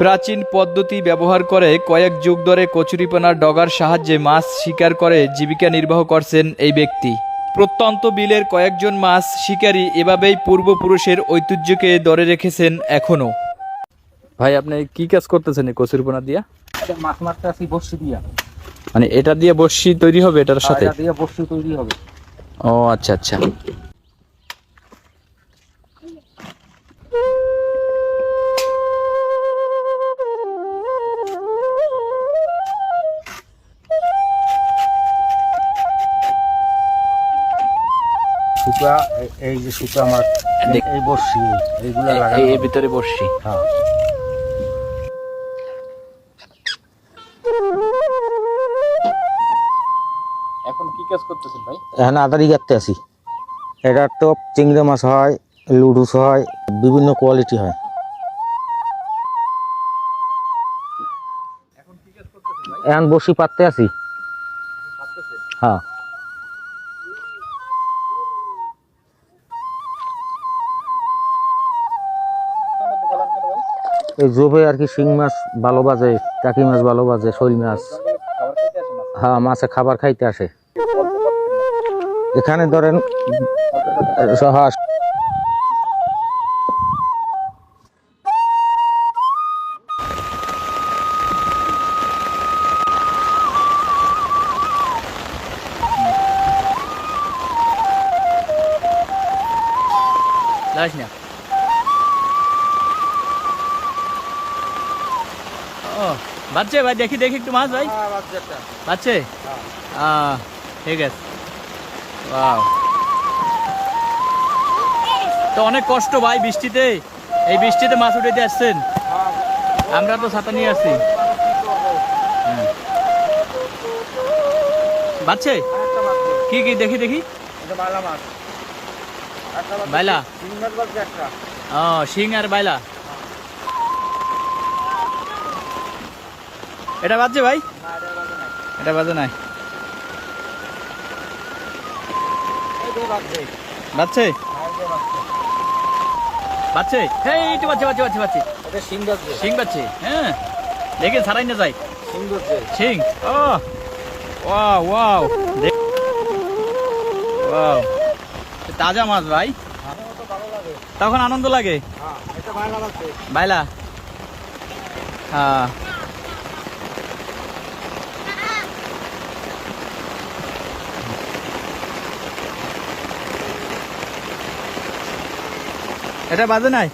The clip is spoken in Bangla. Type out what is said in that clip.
প্রাচীন পদ্ধতি ব্যবহার করে কয়েক যুগ ধরে কচুরিপানার ডগার সাহায্যে মাছ শিকার করে জীবিকা নির্বাহ করছেন এই ব্যক্তি। প্রত্যন্ত বিলের কয়েকজন মাছ শিকারী এভাবেই পূর্বপুরুষের ঐতিহ্যকে ধরে রেখেছেন এখনো। ভাই, আপনি কি কাজ করতেছেন এই কচুরিপানা দিয়া? মাছ মারতে আসি বড়শি দিয়া। মানে এটা দিয়ে বড়শি তৈরি হবে এটার সাথে? এটা দিয়ে বড়শি তৈরি হবে। ও আচ্ছা আচ্ছা। সুতা, এই যে সুতা মাছ, এই বড়শি, এইগুলা লাগানো এর ভিতরে বড়শি। হ্যাঁ। এখন কি কাজ করতেছেন ভাই? এখন আদারি কাটতে আসি। এটার তো চিংড়ি মাছ হয়, লুডুস হয়, বিভিন্ন কোয়ালিটি হয়। এখন কি কাজ করতেছেন ভাই? এখন বড়শি পাততে আসি। হ্যাঁ। এই জবে আর কি শিং মাছ ভালো বাজে, টাকি মাছ ভালো বাজে, শৈল মাছ। হ্যাঁ, মাছে খাবার খাইতে আসে। এখানে ধরেন হ্যাঁ, যাস না। ও বাচ্চা ভাই, দেখি দেখি একটু মাছ ভাই। বাচ্চা? ঠিক আছে। ওয়াও, তো অনেক কষ্ট ভাই বৃষ্টিতে, এই বৃষ্টিতে মাছ উঠাইতে আসছেন। আমরা তো ছাতা নিয়ে আসছি। বাচ্চা কি কি দেখি দেখি। বাইলা? ও, শিং আর বাইলা। এটা বাজছে ভাই? এটা বাজে নাই। বাজছে বাজছে। হ্যাঁ, এইটু বাজছে বাজছে বাজছে বাজছে। শিং বাজছে। হ্যাঁ, দেখে ছাড়াই না যায়। শিং। ও ওয়াও ওয়াও, ওয়াও, তাজা মাছ ভাই, তখন আনন্দ লাগে। বাইলা? হ্যাঁ। এটা বাজে নাই।